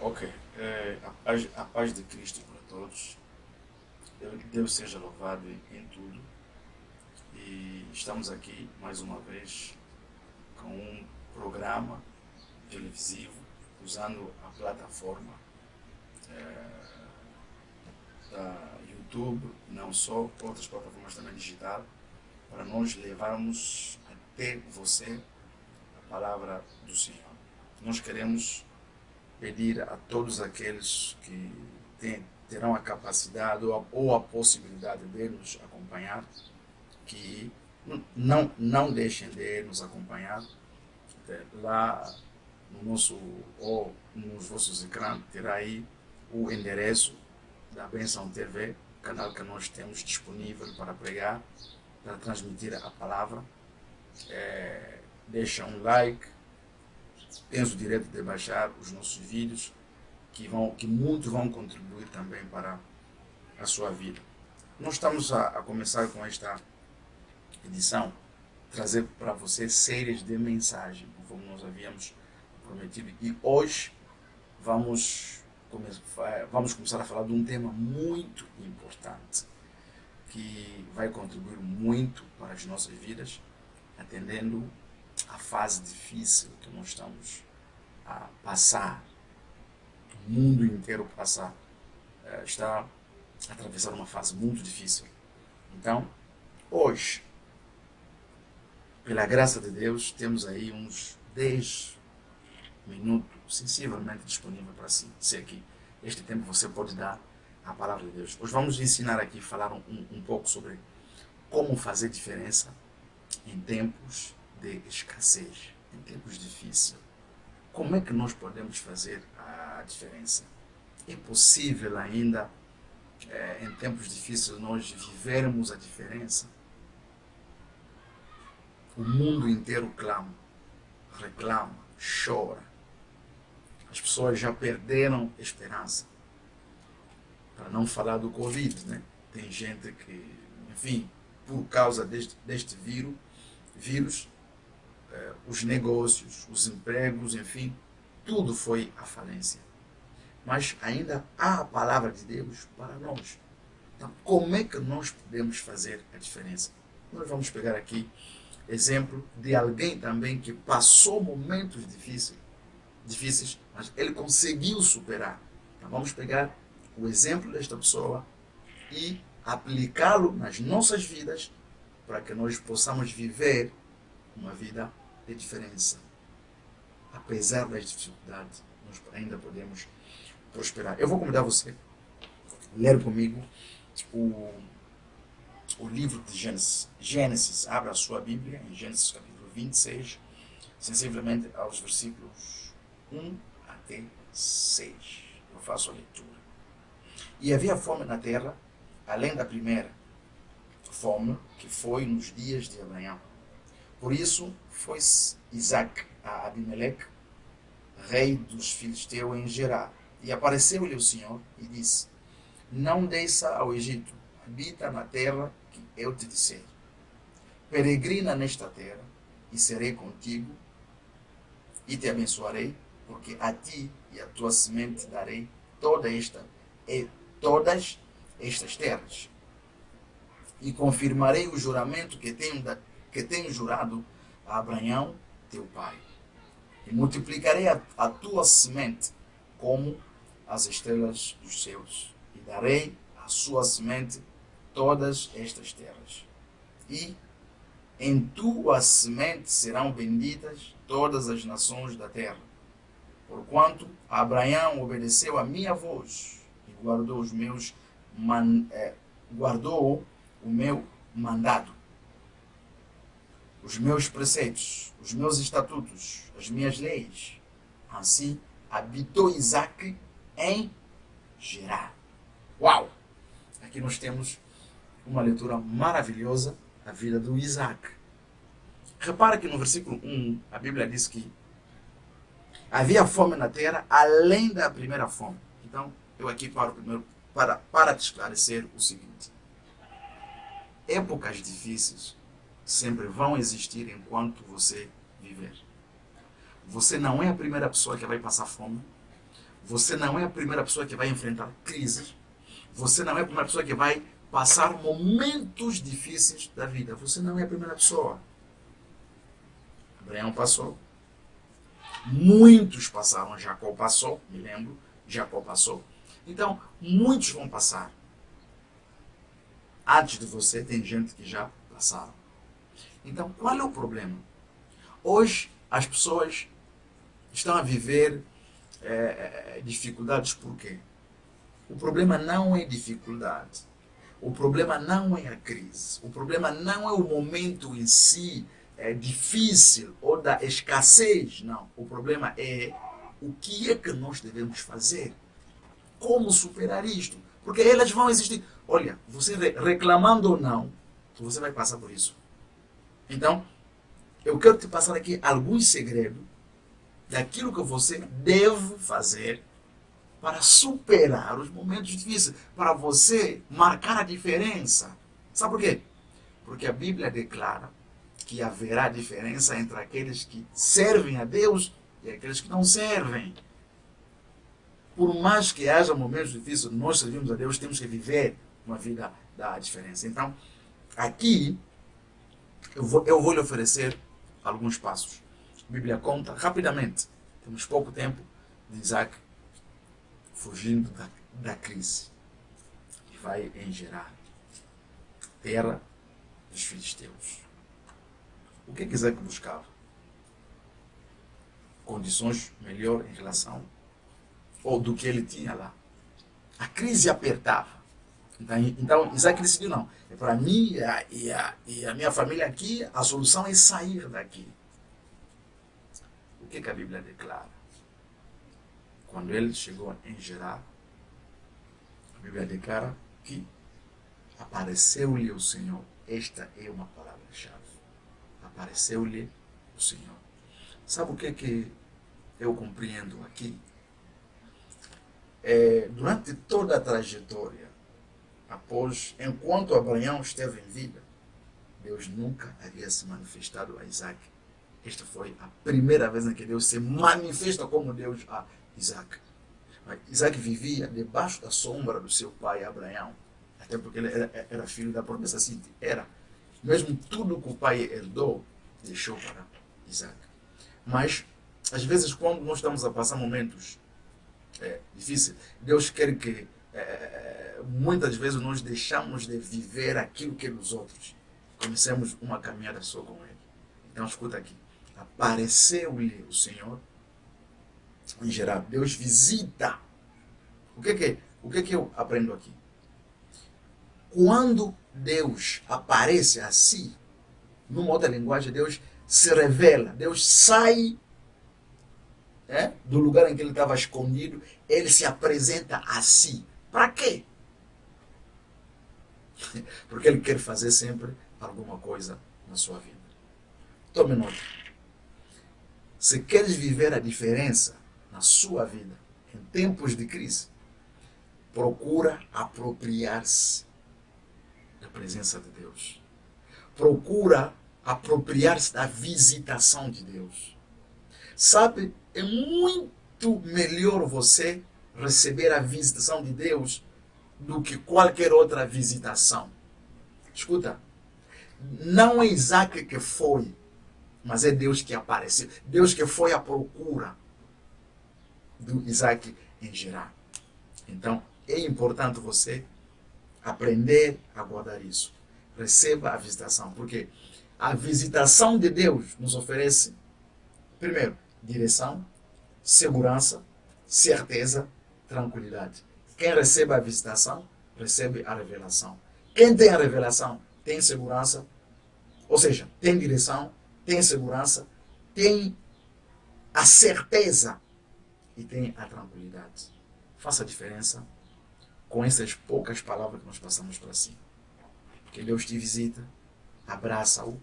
Ok, a paz de Cristo para todos. Deus seja louvado em tudo. E estamos aqui mais uma vez com um programa televisivo usando a plataforma da YouTube, não só, outras plataformas também digital, para nós levarmos até você a palavra do Senhor. Nós queremos pedir a todos aqueles que terão a capacidade ou a possibilidade de nos acompanhar, que não deixem de nos acompanhar. Lá no nosso ou nos vossos ecrãs terá aí o endereço da Benção TV, canal que nós temos disponível para pregar, para transmitir a palavra. Deixa um like, tens o direito de baixar os nossos vídeos, que muitos vão contribuir também para a sua vida. Nós estamos a começar com esta edição, trazer para você séries de mensagem, conforme nós havíamos prometido. E hoje vamos começar a falar de um tema muito importante, que vai contribuir muito para as nossas vidas, atendendo a fase difícil que nós estamos a passar, o mundo inteiro está a atravessar uma fase muito difícil. Então, hoje, pela graça de Deus, temos aí uns 10 minutos sensivelmente disponível para si. Sei que este tempo você pode dar à palavra de Deus. Hoje vamos ensinar aqui, falar um pouco sobre como fazer diferença em tempos de escassez, em tempos difíceis. Como é que nós podemos fazer a diferença? É possível ainda, em tempos difíceis, nós vivermos a diferença? O mundo inteiro clama, reclama, chora. As pessoas já perderam esperança. Para não falar do Covid, né? Tem gente que, enfim, por causa deste vírus, os negócios, os empregos, enfim, tudo foi à falência. Mas ainda há a palavra de Deus para nós. Então, como é que nós podemos fazer a diferença? Nós vamos pegar aqui exemplo de alguém também que passou momentos difíceis, mas ele conseguiu superar. Então, vamos pegar o exemplo desta pessoa e aplicá-lo nas nossas vidas para que nós possamos viver uma vida de diferença. Apesar das dificuldades, nós ainda podemos prosperar. Eu vou convidar você a ler comigo o livro de Gênesis. Gênesis, abra a sua Bíblia em Gênesis capítulo 26, sensivelmente aos versículos 1 até 6. Eu faço a leitura. E havia fome na terra, além da primeira fome, que foi nos dias de Abraão. Por isso foi Isaac a Abimeleque, rei dos filisteus, em Gerar. E apareceu-lhe o Senhor e disse: não desça ao Egito, habita na terra que eu te disser. Peregrina nesta terra, e serei contigo, e te abençoarei, porque a ti e a tua semente darei todas estas terras. E confirmarei o juramento que tenho jurado a Abraão, teu pai. E multiplicarei a tua semente como as estrelas dos céus, e darei à sua semente todas estas terras. E em tua semente serão benditas todas as nações da terra, porquanto Abraão obedeceu a minha voz e guardou o meu mandado, os meus preceitos, os meus estatutos, as minhas leis. Assim habitou Isaac em Gerar. Uau! Aqui nós temos uma leitura maravilhosa da vida do Isaac. Repara que no versículo 1 a Bíblia diz que havia fome na terra além da primeira fome. Então eu aqui paro primeiro para te esclarecer o seguinte: épocas difíceis sempre vão existir enquanto você viver. Você não é a primeira pessoa que vai passar fome. Você não é a primeira pessoa que vai enfrentar crises. Você não é a primeira pessoa que vai passar momentos difíceis da vida. Você não é a primeira pessoa. Abraão passou. Muitos passaram. Jacó passou, me lembro. Jacó passou. Então, muitos vão passar. Antes de você, tem gente que já passaram. Então, qual é o problema? Hoje, as pessoas estão a viver dificuldades por quê? O problema não é dificuldade. O problema não é a crise. O problema não é o momento em si difícil ou da escassez. Não. O problema é o que é que nós devemos fazer. Como superar isto? Porque elas vão existir. Olha, você reclamando ou não, você vai passar por isso. Então, eu quero te passar aqui alguns segredos daquilo que você deve fazer para superar os momentos difíceis, para você marcar a diferença. Sabe por quê? Porque a Bíblia declara que haverá diferença entre aqueles que servem a Deus e aqueles que não servem. Por mais que haja momentos difíceis, nós servimos a Deus, temos que viver uma vida da diferença. Então, aqui, eu vou lhe oferecer alguns passos. A Bíblia conta rapidamente, temos pouco tempo, de Isaac fugindo da crise que vai em Gerar, terra dos filisteus. O que Isaac buscava? Condições melhor em relação ou do que ele tinha lá. A crise apertava. Então Isaac decidiu, não, é para mim e a minha família aqui, a solução é sair daqui. O que a Bíblia declara? Quando ele chegou em Gerar, a Bíblia declara que apareceu-lhe o Senhor. Esta é uma palavra-chave. Apareceu-lhe o Senhor. Sabe o que eu compreendo aqui? Durante toda a trajetória, enquanto Abraão esteve em vida, Deus nunca havia se manifestado a Isaac. Esta foi a primeira vez em que Deus se manifesta como Deus a Isaac. Isaac vivia debaixo da sombra do seu pai Abraão, até porque ele era filho da promessa assim, era. Mesmo tudo que o pai herdou, deixou para Isaac. Mas, às vezes, quando nós estamos a passar momentos difíceis, Deus quer que, muitas vezes, nós deixamos de viver aquilo que é dos outros. Comecemos uma caminhada só com Ele. Então, escuta aqui. Apareceu-lhe o Senhor em geral. Deus visita. O que eu aprendo aqui? Quando Deus aparece assim, numa outra linguagem, Deus se revela. Deus sai do lugar em que ele estava escondido. Ele se apresenta assim. Para quê? Porque ele quer fazer sempre alguma coisa na sua vida. Tome nota. Se queres viver a diferença na sua vida, em tempos de crise, procura apropriar-se da presença de Deus. Procura apropriar-se da visitação de Deus. Sabe, é muito melhor você receber a visitação de Deus do que qualquer outra visitação. Escuta, não é Isaac que foi, mas é Deus que apareceu. Deus que foi à procura do Isaac em Gerar. Então, é importante você aprender a guardar isso. Receba a visitação, porque a visitação de Deus nos oferece, primeiro, direção, segurança, certeza, tranquilidade. Quem recebe a visitação, recebe a revelação. Quem tem a revelação, tem segurança, ou seja, tem direção, tem segurança, tem a certeza e tem a tranquilidade. Faça a diferença com essas poucas palavras que nós passamos para si. Que Deus te visita, abraça-o,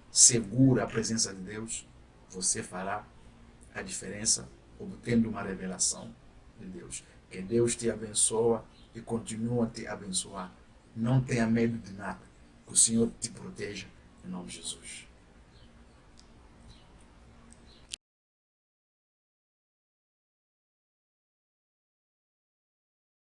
segura a presença de Deus, você fará a diferença obtendo uma revelação de Deus. Que Deus te abençoa e continua a te abençoar. Não tenha medo de nada. Que o Senhor te proteja, em nome de Jesus.